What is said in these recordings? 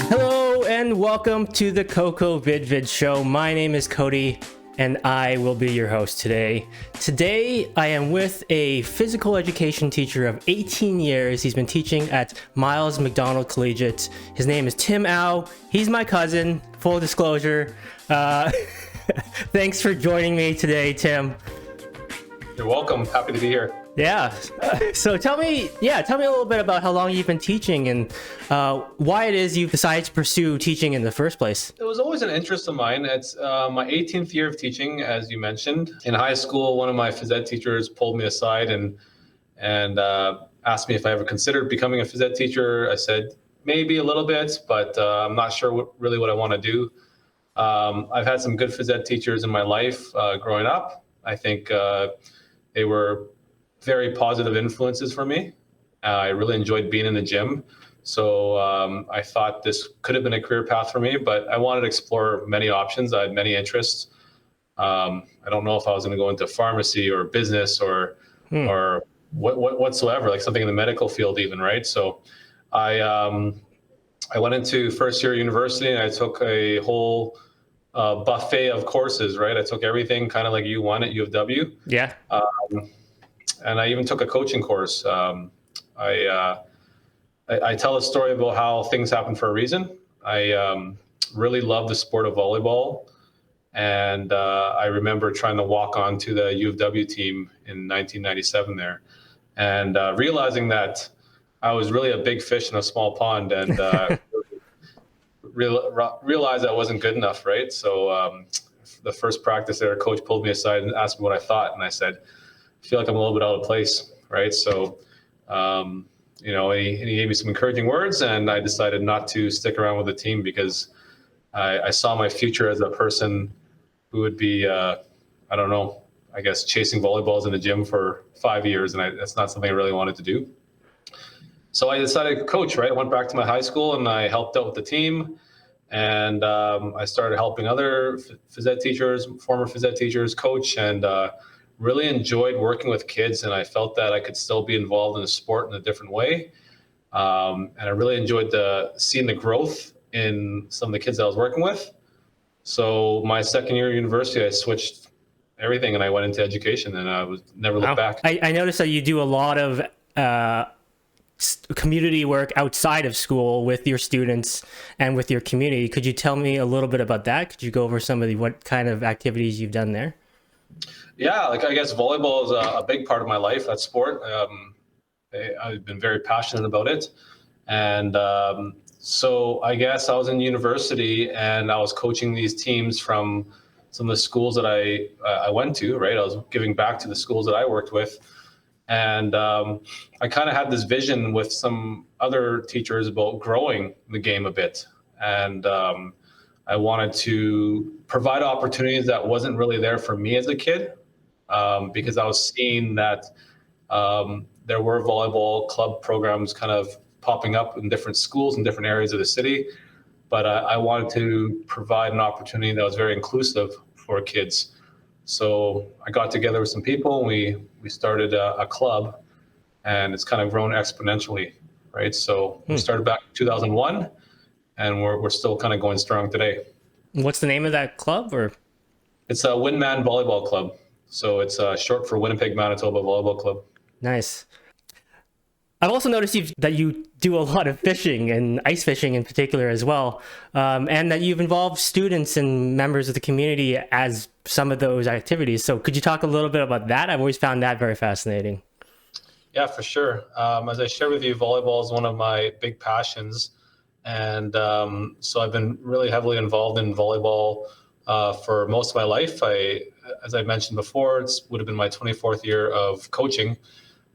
Hello and welcome to the Coco VidVid Show. My name is Cody and I will be your host today. Today I am with a physical education teacher of 18 years. He's been teaching at Miles Macdonell Collegiate. His name is Tim Au. He's my cousin, full disclosure. Thanks for joining me today, Tim. You're welcome. Happy to be here. Yeah. So tell me a little bit about how long you've been teaching and why it is you decided to pursue teaching in the first place. It was always an interest of mine. It's my 18th year of teaching, as you mentioned. In high school, one of my phys ed teachers pulled me aside and asked me if I ever considered becoming a phys ed teacher. I said, maybe a little bit, but I'm not sure what I want to do. I've had some good phys ed teachers in my life growing up. I think they were very positive influences for me. I really enjoyed being in the gym. So I thought this could have been a career path for me, but I wanted to explore many options. I had many interests. I don't know if I was going to go into pharmacy or business or whatsoever, like something in the medical field even, right? So I went into first year university and I took a whole buffet of courses, right? I took everything kind of like U1 at U of W. Yeah. And I even took a coaching course. I tell a story about how things happen for a reason. I really love the sport of volleyball. And I remember trying to walk onto the U of W team in 1997 there and realizing that I was really a big fish in a small pond and realized I wasn't good enough, right? So the first practice there, a coach pulled me aside and asked me what I thought. And I said, I feel like I'm a little bit out of place, right? So, he gave me some encouraging words, and I decided not to stick around with the team because I saw my future as a person who would be, chasing volleyballs in the gym for 5 years, and that's not something I really wanted to do. So I decided to coach, right? I went back to my high school, and I helped out with the team, and I started helping other phys ed teachers, former phys ed teachers, coach, and really enjoyed working with kids, and I felt that I could still be involved in the sport in a different way. And I really enjoyed seeing the growth in some of the kids I was working with. So my second year of university, I switched everything and I went into education, and I was never looked back. I noticed that you do a lot of community work outside of school with your students and with your community. Could you tell me a little bit about that? Could you go over some of what kind of activities you've done there? Yeah, I guess volleyball is a big part of my life, that sport. I've been very passionate about it. And so I guess I was in university and I was coaching these teams from some of the schools that I went to, right? I was giving back to the schools that I worked with. And I kind of had this vision with some other teachers about growing the game a bit. And I wanted to provide opportunities that wasn't really there for me as a kid. Because I was seeing that there were volleyball club programs kind of popping up in different schools in different areas of the city. But I wanted to provide an opportunity that was very inclusive for kids. So I got together with some people and we started a club, and it's kind of grown exponentially, right? So we started back in 2001, and we're still kind of going strong today. What's the name of that club? Or it's a Winman Volleyball Club. So it's short for Winnipeg, Manitoba Volleyball Club. Nice. I've also noticed that you do a lot of fishing and ice fishing in particular as well, and that you've involved students and members of the community as some of those activities. So could you talk a little bit about that? I've always found that very fascinating. Yeah, for sure. As I shared with you, volleyball is one of my big passions. And so I've been really heavily involved in volleyball for most of my life. As I mentioned before, it would have been my 24th year of coaching.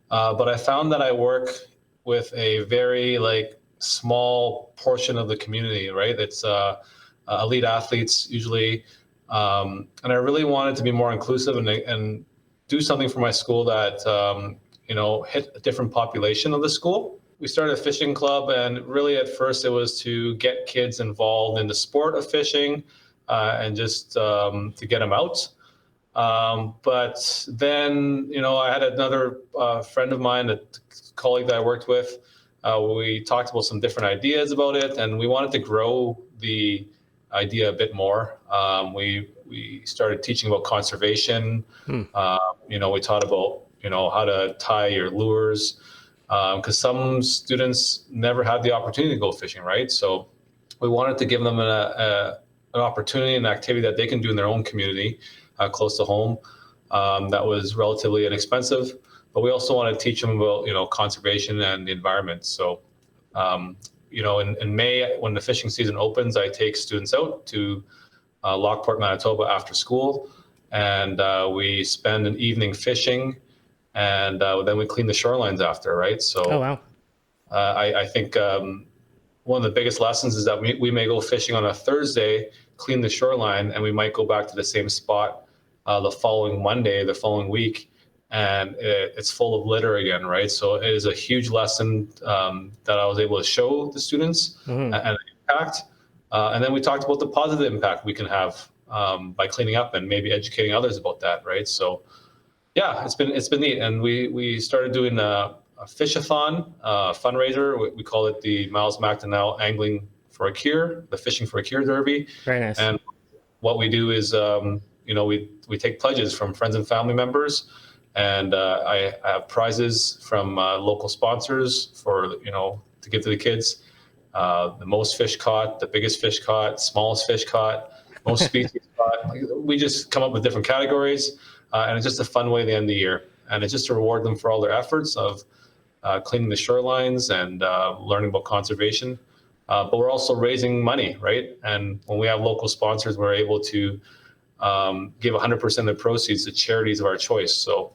But I found that I work with a very small portion of the community, right? It's elite athletes usually. And I really wanted to be more inclusive and do something for my school that, hit a different population of the school. We started a fishing club, and really at first it was to get kids involved in the sport of fishing and just to get them out. But then, I had another friend of mine, a colleague that I worked with, we talked about some different ideas about it, and we wanted to grow the idea a bit more. We started teaching about conservation. We taught about how to tie your lures, because some students never had the opportunity to go fishing, right? So we wanted to give them an opportunity, an activity that they can do in their own community, close to home, that was relatively inexpensive. But we also want to teach them about conservation and the environment. So in May, when the fishing season opens, I take students out to Lockport, Manitoba after school, and we spend an evening fishing, and then we clean the shorelines after, right? So Oh, wow. I think one of the biggest lessons is that we may go fishing on a Thursday, clean the shoreline, and we might go back to the same spot the following Monday, the following week, and it's full of litter again, right? So it is a huge lesson that I was able to show the students and the impact. And then we talked about the positive impact we can have by cleaning up and maybe educating others about that, right? So yeah, it's been neat. And we started doing a fish-a-thon fundraiser. We call it the Miles Macdonell Angling for a Cure, the Fishing for a Cure Derby. Very nice. And what we do is, we take pledges from friends and family members, and I have prizes from local sponsors for to give to the kids. The most fish caught, the biggest fish caught, smallest fish caught, most species caught. We just come up with different categories, and it's just a fun way to end the year. And it's just to reward them for all their efforts of cleaning the shorelines and learning about conservation. But we're also raising money, right? And when we have local sponsors, we're able to give 100% of the proceeds to charities of our choice. So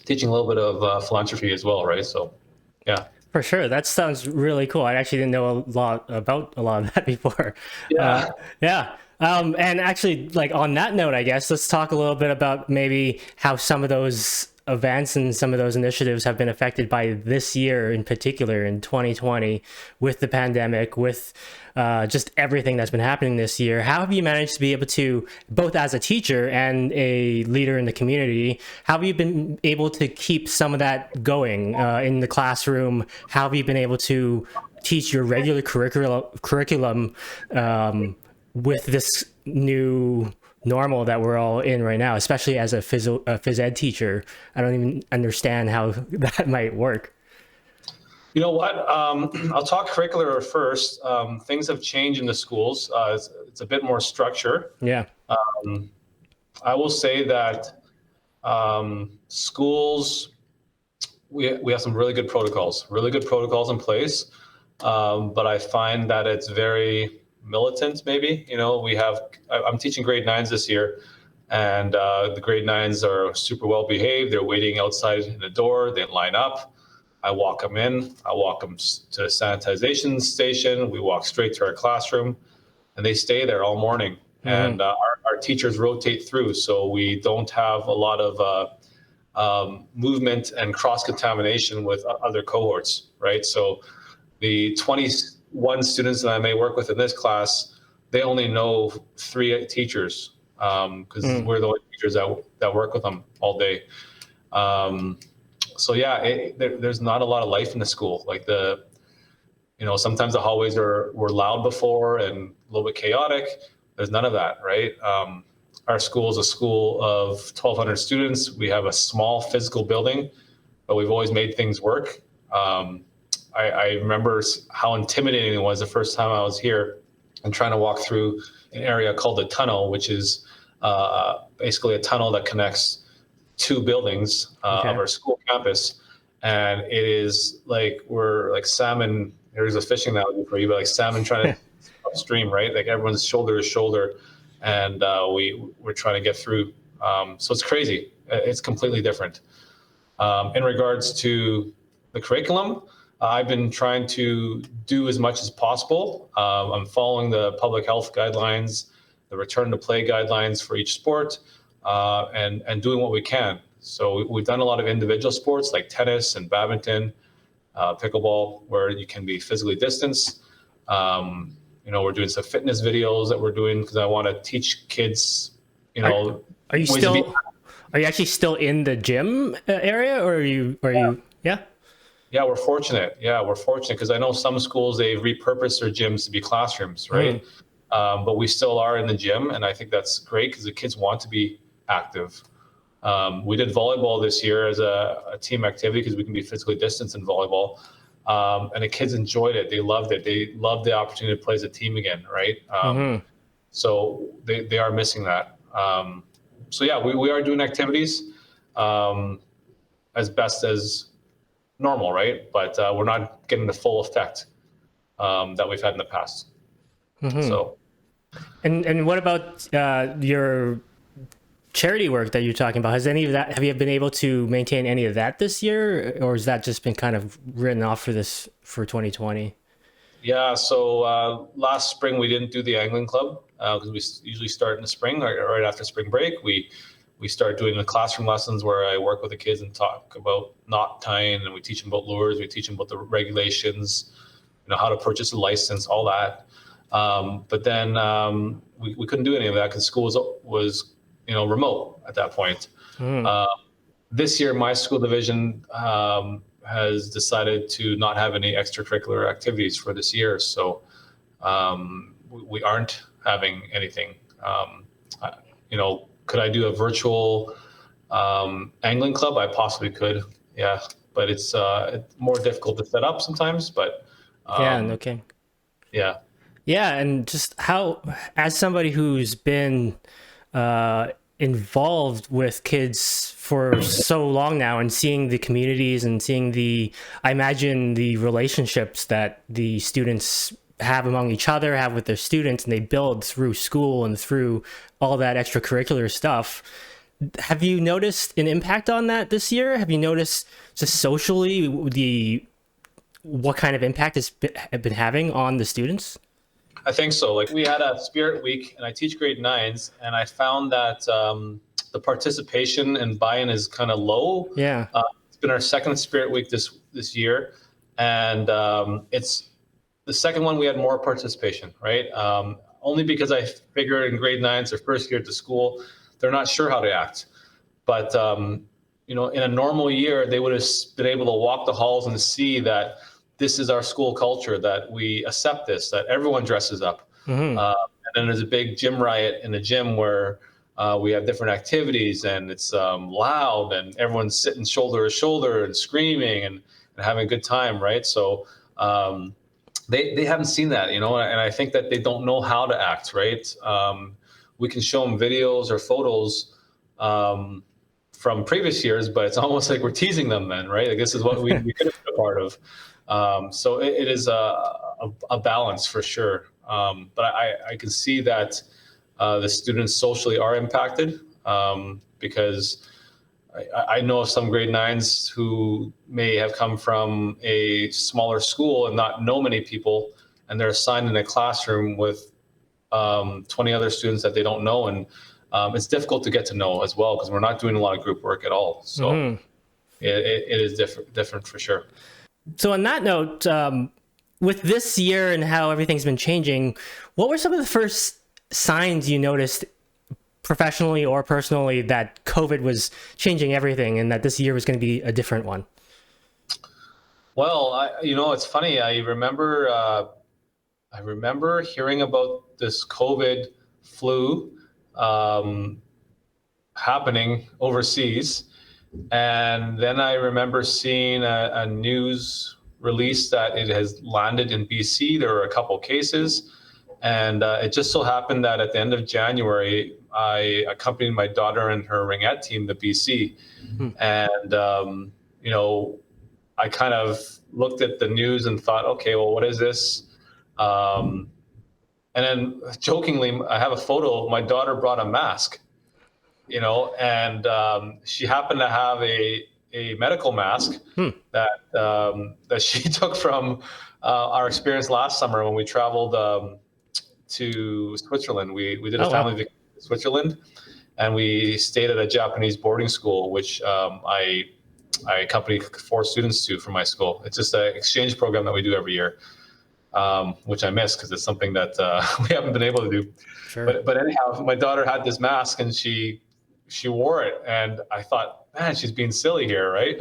teaching a little bit of philanthropy as well, right? So, yeah. For sure. That sounds really cool. I actually didn't know a lot about a lot of that before. Yeah. Yeah. And actually, like on that note, I guess, let's talk a little bit about maybe how some of those events and some of those initiatives have been affected by this year in particular, in 2020, with the pandemic, with just everything that's been happening this year. How have you managed to be able to, both as a teacher and a leader in the community, how have you been able to keep some of that going in the classroom? How have you been able to teach your regular curriculum with this new normal that we're all in right now, especially as a phys ed teacher? I don't even understand how that might work. You know what? I'll talk curricular first. Things have changed in the schools. It's a bit more structure. Yeah. I will say that schools, we have some really good protocols in place. But I find that it's very militant, maybe. I'm teaching grade 9s this year, and the grade 9s are super well behaved. They're waiting outside in the door. They line up. I walk them in. I walk them to the sanitization station. We walk straight to our classroom, and they stay there all morning. And our teachers rotate through, so we don't have a lot of movement and cross-contamination with other cohorts, right? So the 21 students that I may work with in this class, they only know 3 teachers, because we're the only teachers that work with them all day. So yeah, there's not a lot of life in the school. Like sometimes the hallways were loud before and a little bit chaotic. There's none of that, right? Our school is a school of 1,200 students. We have a small physical building, but we've always made things work. I remember how intimidating it was the first time I was here and trying to walk through an area called the tunnel, which is basically a tunnel that connects 2 buildings of our school campus. And it is like we're like salmon. There's a fishing analogy for you, but like salmon trying to upstream, right? Like everyone's shoulder to shoulder, and we're trying to get through. So it's crazy. It's completely different. In regards to the curriculum, I've been trying to do as much as possible. I'm following the public health guidelines, the return to play guidelines for each sport, and doing what we can. So we've done a lot of individual sports like tennis and badminton, pickleball, where you can be physically distanced. We're doing some fitness videos that we're doing because I want to teach kids, Are you actually still in the gym area, or are you? Yeah. Yeah, we're fortunate. Yeah, we're fortunate because I know some schools, they've repurposed their gyms to be classrooms, right? But we still are in the gym, and I think that's great because the kids want to be active. We did volleyball this year as a team activity because we can be physically distanced in volleyball. And the kids enjoyed it. They loved it. They loved the opportunity to play as a team again, right? So they are missing that. So yeah, we are doing activities as best as normal, right? But we're not getting the full effect that we've had in the past. So And what about your charity work that you're talking about? Has any of that, have you been able to maintain any of that this year, or has that just been kind of written off for 2020? yeah, so last spring we didn't do the angling club because we usually start in the spring, right after spring break. We start doing the classroom lessons where I work with the kids and talk about knot tying, and we teach them about lures, we teach them about the regulations, how to purchase a license, all that. But then we couldn't do any of that because school was remote at that point. This year, my school division has decided to not have any extracurricular activities for this year. So we aren't having anything. Could I do a virtual angling club? I possibly could, yeah. But it's more difficult to set up sometimes. But Okay. yeah. Yeah, and just how, as somebody who's been involved with kids for so long now, and seeing the communities and seeing I imagine the relationships that the students have among each other, have with their students, and they build through school and through all that extracurricular stuff. Have you noticed an impact on that this year? Have you noticed just socially what kind of impact it's been having on the students? I think so. Like we had a spirit week, and I teach grade nines, and I found that the participation and buy-in is kind of low. Yeah. It's been our second spirit week this year, and it's the second one we had more participation, right? Only because I figure in grade nines, their first year at the school, they're not sure how to act. But in a normal year, they would have been able to walk the halls and see that this is our school culture, that we accept this, that everyone dresses up. And then there's a big gym riot in the gym where we have different activities, and it's loud, and everyone's sitting shoulder to shoulder and screaming and having a good time, right? So they haven't seen that, and I think that they don't know how to act, right? We can show them videos or photos from previous years, but it's almost like we're teasing them then, right? Like this is what we could have been a part of. So it is a balance for sure. But I can see that the students socially are impacted because I know of some grade nines who may have come from a smaller school and not know many people, and they're assigned in a classroom with 20 other students that they don't know. And it's difficult to get to know as well because we're not doing a lot of group work at all. So it is different for sure. So on that note, with this year and how everything's been changing, what were some of the first signs you noticed professionally or personally that COVID was changing everything and that this year was going to be a different one? Well, it's funny. I remember hearing about this COVID flu happening overseas. And then I remember seeing a news release that it has landed in BC. There were a couple cases. And it just so happened that at the end of January, I accompanied my daughter and her ringette team to BC. And, I kind of looked at the news and thought, okay, well, what is this? And then jokingly, I have a photo. My daughter brought a mask, and she happened to have a medical mask that she took from our experience last summer when we traveled to Switzerland. We did a family vacation in Switzerland, and we stayed at a Japanese boarding school, which I accompanied 4 students to from my school. It's just an exchange program that we do every year, which I miss because it's something that we haven't been able to do. Sure. But anyhow, my daughter had this mask and she wore it, and I thought, man, she's being silly here, right?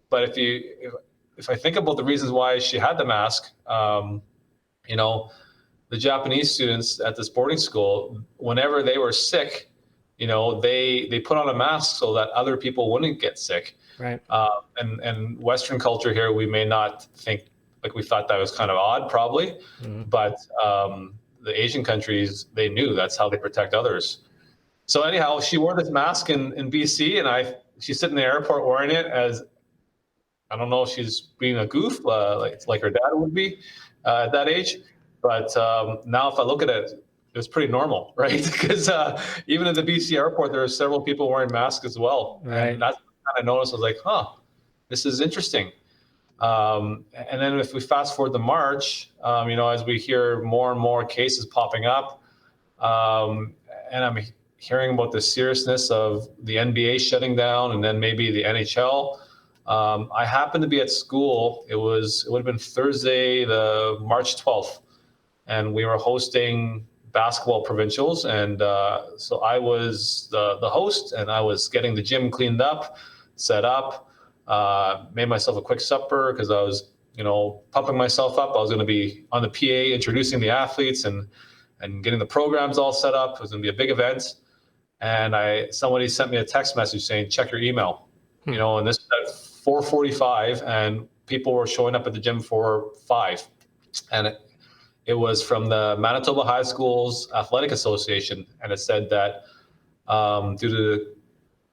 But if I think about the reasons why she had the mask, you know, the Japanese students at this boarding school, whenever they were sick, they put on a mask so that other people wouldn't get sick. Right. And Western culture here, we may not think, like, we thought that was kind of odd, probably, but the Asian countries, they knew that's how they protect others. So anyhow, she wore this mask in BC, and she's sitting in the airport wearing it as, I don't know if she's being a goof, like her dad would be at that age. But now if I look at it, it's pretty normal, right? Because even at the BC airport, there are several people wearing masks as well. Right. And that's what I noticed. I was like, this is interesting. And then if we fast forward to March, as we hear more and more cases popping up, and I'm hearing about the seriousness of the NBA shutting down and then maybe the NHL. I happened to be at school. It would have been Thursday, the March 12th, and we were hosting basketball provincials. And so I was the host, and I was getting the gym cleaned up, set up, made myself a quick supper because I was, pumping myself up. I was going to be on the PA introducing the athletes and getting the programs all set up. It was going to be a big event. And somebody sent me a text message saying, check your email, and this is at 4:45, and people were showing up at the gym for 5. And it was from the Manitoba High Schools Athletic Association. And it said that due to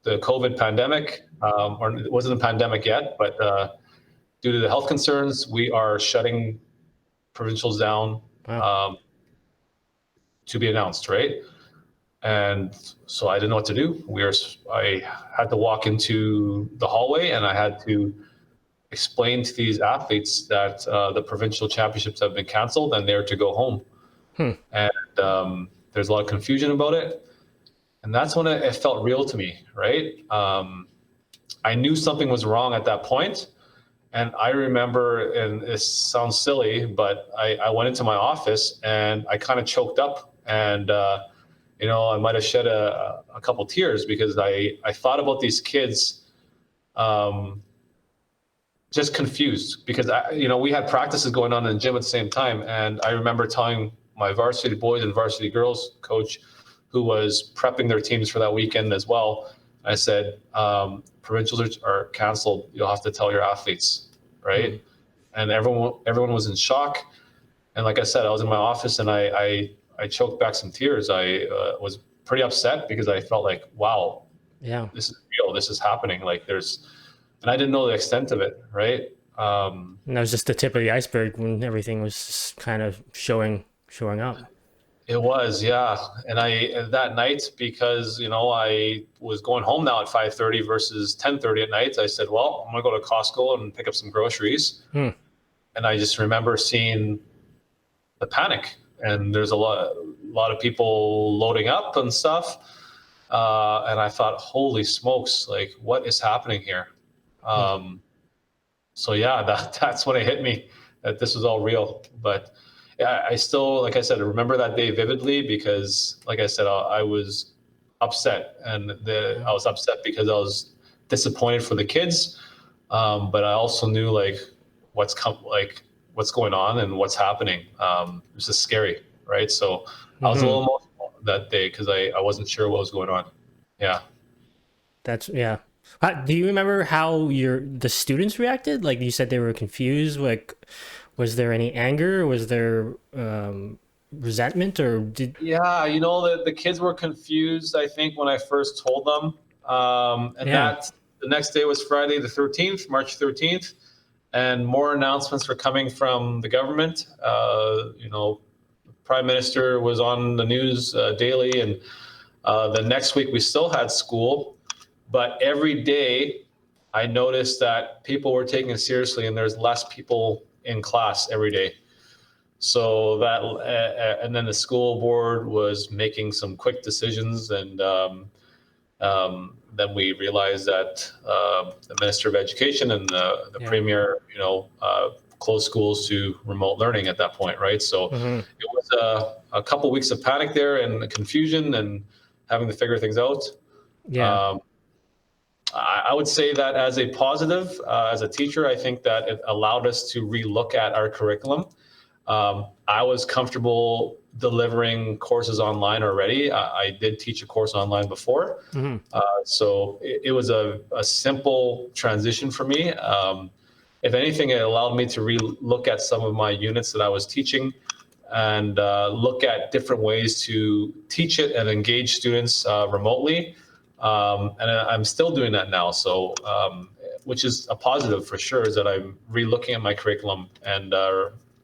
the COVID pandemic, or it wasn't a pandemic yet, but due to the health concerns, we are shutting provincials down. Wow. To be announced, right? And so I didn't know what to do. I had to walk into the hallway, and I had to explain to these athletes that the provincial championships have been canceled and they're to go home. And there's a lot of confusion about it. And that's when it felt real to me, right? I knew something was wrong at that point. And I remember, and it sounds silly, but I went into my office and I kind of choked up, and I might have shed a couple tears because I thought about these kids just confused because, we had practices going on in the gym at the same time. And I remember telling my varsity boys and varsity girls coach, who was prepping their teams for that weekend as well, I said, provincials are canceled. You'll have to tell your athletes, right? And everyone was in shock. And like I said, I was in my office and I choked back some tears. I was pretty upset because I felt like, wow, yeah, this is real. This is happening. And I didn't know the extent of it, right? And that was just the tip of the iceberg when everything was kind of showing up. It was, yeah. And that night, because, I was going home now at 5:30 versus 10:30 at night, I said, well, I'm going to go to Costco and pick up some groceries. And I just remember seeing the panic, and there's a lot of people loading up and stuff. And I thought, holy smokes, like, what is happening here? So yeah, that's when it hit me that this was all real. But yeah, I still, like I said, I remember that day vividly because, like I said, I was upset, and I was upset because I was disappointed for the kids, but I also knew what's going on and what's happening. It was just scary, right? So I was a little emotional that day because I wasn't sure what was going on. Yeah. Yeah. Do you remember how the students reacted? Like you said, they were confused. Like, was there any anger? Was there resentment, or did? Yeah, the kids were confused, I think, when I first told them. That the next day was Friday the 13th, March 13th, and more announcements were coming from the government. The Prime Minister was on the news daily, and the next week we still had school, but every day I noticed that people were taking it seriously, and there's less people in class every day. So that, and then the school board was making some quick decisions, and then we realized that the Minister of Education and the Premier, closed schools to remote learning at that point, right? So it was a couple weeks of panic there and confusion and having to figure things out. Yeah. I would say that as a positive, as a teacher, I think that it allowed us to relook at our curriculum. I was comfortable delivering courses online already. I did teach a course online before. Hmm. So it was a simple transition for me. If anything, it allowed me to look at some of my units that I was teaching and look at different ways to teach it and engage students remotely. And I'm still doing that now. So, which is a positive for sure, is that I'm relooking at my curriculum and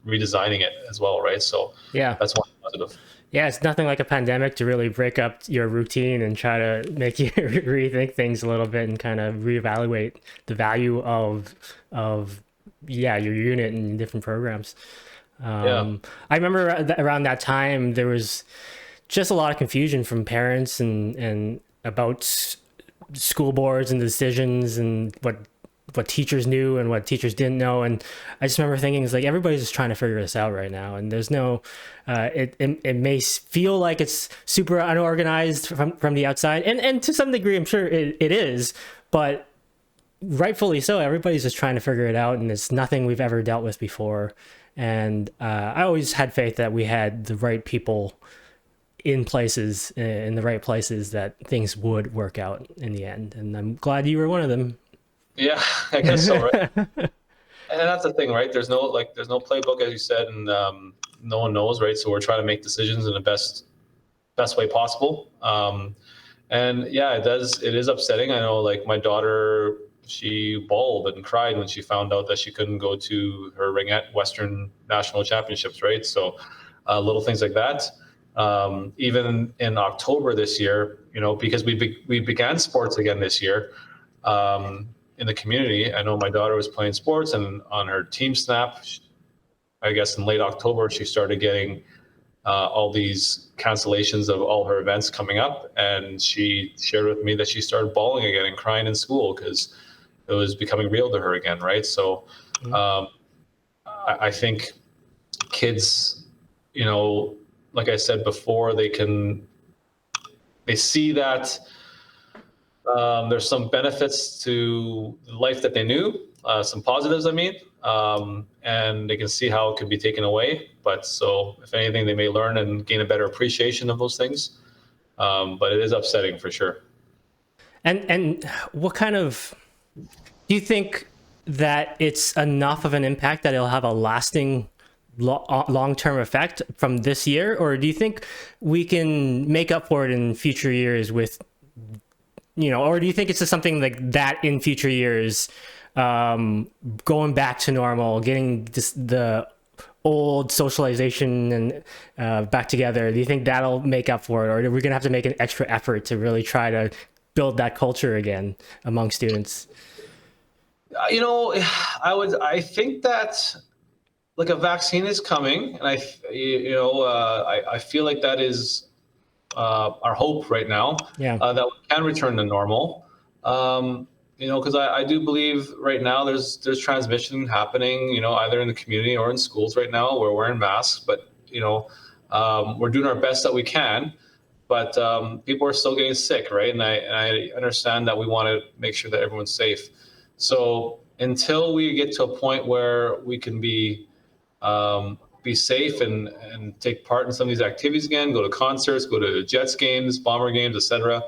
redesigning it as well, right? So Yeah. that's one positive. Yeah, it's nothing like a pandemic to really break up your routine and try to make you rethink things a little bit and kind of reevaluate the value of yeah, your unit and different programs. Yeah. I remember around that time there was just a lot of confusion from parents and about school boards and decisions and what teachers knew and what teachers didn't know. And I just remember thinking, it's like, everybody's just trying to figure this out right now. And there's no, it may feel like it's super unorganized from the outside. And to some degree, I'm sure it is, but rightfully so. Everybody's just trying to figure it out. And it's nothing we've ever dealt with before. And I always had faith that we had the right people in the right places, that things would work out in the end. And I'm glad you were one of them. Yeah, I guess so, right? And that's the thing, right? There's no playbook, as you said, and no one knows, right? So we're trying to make decisions in the best way possible. And yeah, it is upsetting. I know, like, my daughter, she bawled and cried when she found out that she couldn't go to her ringette Western National Championships, right? So little things like that. Even in October this year, because we began sports again this year. In the community, I know my daughter was playing sports, and on her team snap, I guess in late October, she started getting all these cancellations of all her events coming up, and she shared with me that she started bawling again and crying in school because it was becoming real to her again, right? So I think kids, like I said before, they see that there's some benefits to life that they knew, some positives, I mean, and they can see how it could be taken away. But so, if anything, they may learn and gain a better appreciation of those things. But it is upsetting for sure. And what kind of, do you think that it's enough of an impact that it'll have a lasting long-term effect from this year? Or do you think we can make up for it in future years with, or do you think it's just something like that in future years, going back to normal, getting the old socialization and back together? Do you think that'll make up for it? Or are we going to have to make an extra effort to really try to build that culture again among students? I think that, like, a vaccine is coming, and I feel like that is our hope right now, Yeah. that we can return to normal. Because I do believe right now there's transmission happening, either in the community or in schools right now. We're wearing masks, but we're doing our best that we can. But people are still getting sick, right? And I understand that we want to make sure that everyone's safe. So until we get to a point where we can be safe and take part in some of these activities again, go to concerts, go to Jets games, Bomber games, etc.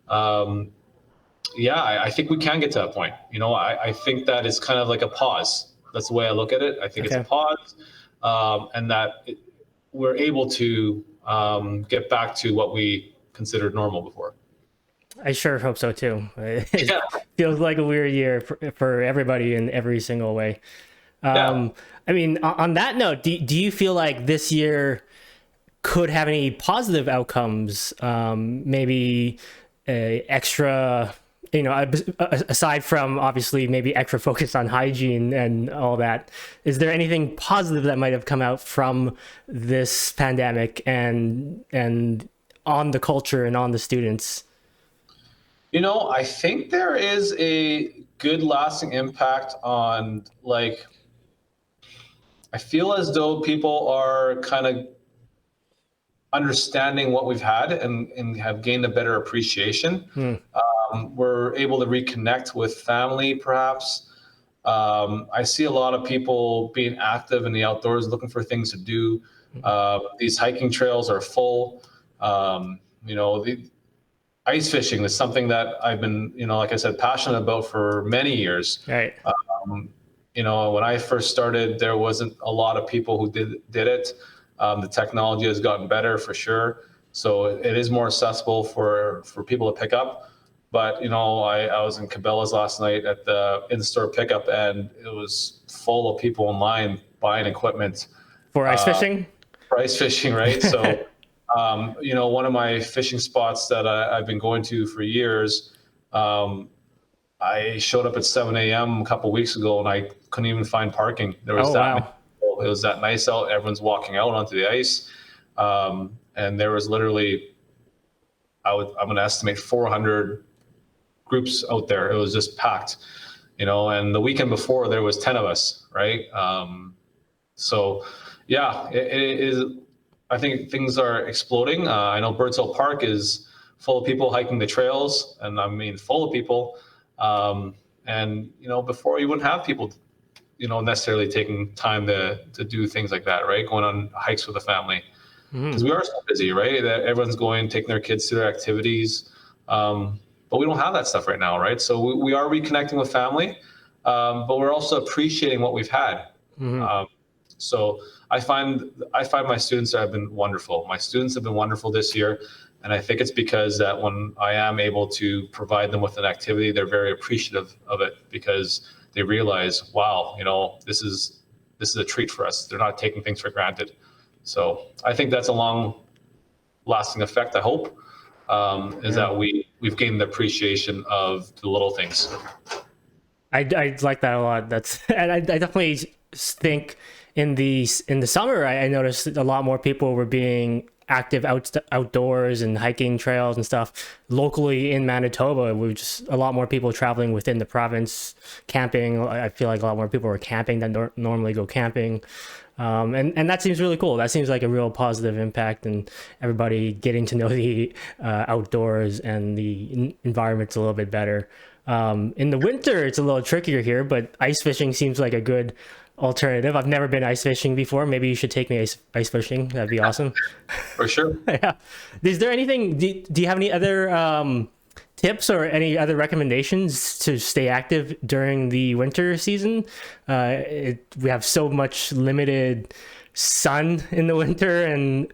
I think we can get to that point. I think that is kind of like a pause. That's the way I look at it. I think It's a pause, and that we're able to get back to what we considered normal before. I sure hope so too. It feels like a weird year for everybody in every single way. I mean, on that note, do you feel like this year could have any positive outcomes? Maybe extra, aside from obviously maybe extra focus on hygiene and all that, is there anything positive that might have come out from this pandemic and on the culture and on the students? I think there is a good lasting impact on, like, I feel as though people are kind of understanding what we've had and have gained a better appreciation. We're able to reconnect with family, perhaps. I see a lot of people being active in the outdoors, looking for things to do. These hiking trails are full. The ice fishing is something that I've been, like I said, passionate about for many years. Right. When I first started, there wasn't a lot of people who did it. The technology has gotten better for sure, so it is more accessible for people to pick up. But I was in Cabela's last night at the in-store pickup, and it was full of people in line buying equipment For ice fishing? for ice fishing, right? So, one of my fishing spots that I've been going to for years. I showed up at 7 a.m. a couple of weeks ago, and I couldn't even find parking. There was Oh, wow. it was that nice out. Everyone's walking out onto the ice, and there was literally, I'm going to estimate 400 groups out there. It was just packed, And the weekend before, there was 10 of us, right? So, yeah, it is. I think things are exploding. I know Birdsall Park is full of people hiking the trails, and I mean full of people. And before you wouldn't have people, necessarily taking time to do things like that, right? Going on hikes with the family, because we are so busy, right? That everyone's going, taking their kids to their activities, but we don't have that stuff right now, right? So we are reconnecting with family, but we're also appreciating what we've had. So I find my students have been wonderful. My students have been wonderful this year. And I think it's because that when I am able to provide them with an activity, they're very appreciative of it, because they realize, wow, this is a treat for us. They're not taking things for granted. So I think that's a long-lasting effect, I hope, is that we've gained the appreciation of the little things. I like that a lot. And I definitely think in the summer, I noticed a lot more people were being active outdoors and hiking trails and stuff locally in Manitoba. We just a lot more people traveling within the province, camping. I feel like a lot more people were camping than normally go camping. And that seems really cool. That seems like a real positive impact, and everybody getting to know the outdoors and the environments a little bit better. In the winter, it's a little trickier here, but ice fishing seems like a good alternative. I've never been ice fishing before. Maybe you should take me ice fishing. That'd be awesome. For sure. Yeah. Is there anything, do you have any other tips or any other recommendations to stay active during the winter season? We have so much limited sun in the winter, and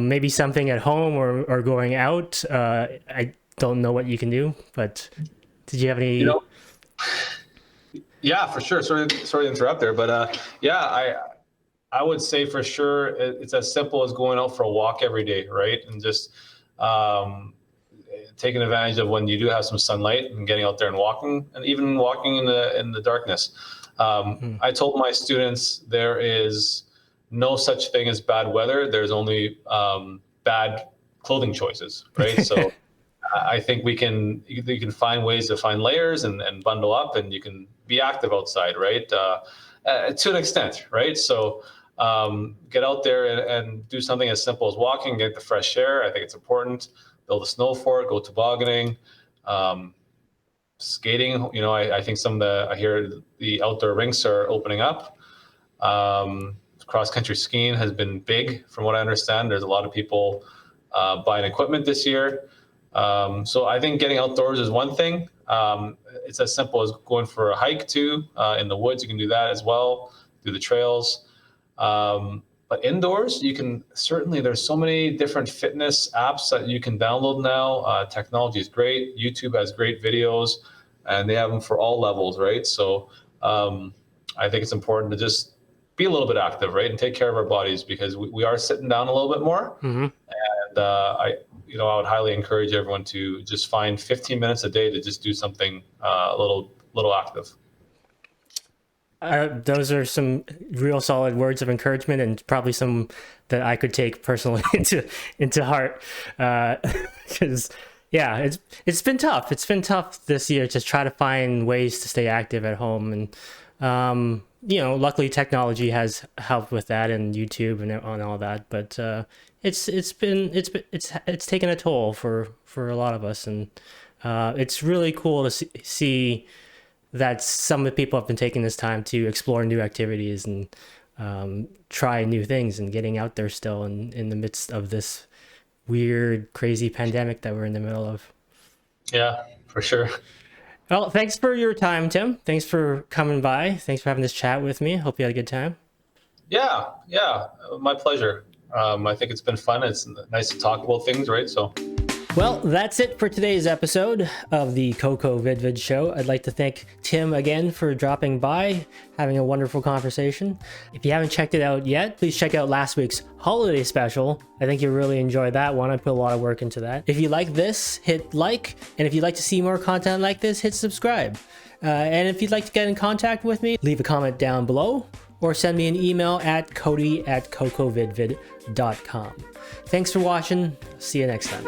maybe something at home or going out. I don't know what you can do, but did you have any? Yeah, for sure. Sorry to interrupt there, but I would say for sure it's as simple as going out for a walk every day, right? And just taking advantage of when you do have some sunlight and getting out there and walking, and even walking in the darkness. I told my students there is no such thing as bad weather. There's only bad clothing choices, right? So I think you can find ways to find layers and bundle up, and you can be active outside, right? To an extent, right? So get out there and do something as simple as walking, get the fresh air. I think it's important. Build a snow fort, go tobogganing, skating. I think I hear the outdoor rinks are opening up. Cross country skiing has been big, from what I understand. There's a lot of people buying equipment this year. So I think getting outdoors is one thing. It's as simple as going for a hike too, in the woods. You can do that as well, do the trails. But indoors, there's so many different fitness apps that you can download now. Technology is great. YouTube has great videos, and they have them for all levels, right? So I think it's important to just be a little bit active, right? And take care of our bodies, because we are sitting down a little bit more. Mm-hmm. And I would highly encourage everyone to just find 15 minutes a day to just do something a little active. Those are some real solid words of encouragement, and probably some that I could take personally into heart. Because it's been tough. It's been tough this year to try to find ways to stay active at home, and luckily technology has helped with that, and YouTube and all that. But it's taken a toll for a lot of us, and It's really cool to see that some of the people have been taking this time to explore new activities and try new things and getting out there still in the midst of this weird, crazy pandemic that we're in the middle of. Yeah, for sure. Well, thanks for your time, Tim. Thanks for coming by. Thanks for having this chat with me. Hope you had a good time. Yeah, my pleasure. I think it's been fun. It's nice to talk about things, right? So. Well, that's it for today's episode of the Coco VidVid Show. I'd like to thank Tim again for dropping by, having a wonderful conversation. If you haven't checked it out yet, please check out last week's holiday special. I think you'll really enjoy that one. I put a lot of work into that. If you like this, hit like. And if you'd like to see more content like this, hit subscribe. And if you'd like to get in contact with me, leave a comment down below or send me an email at cody@cocovidvid.com. Thanks for watching. See you next time.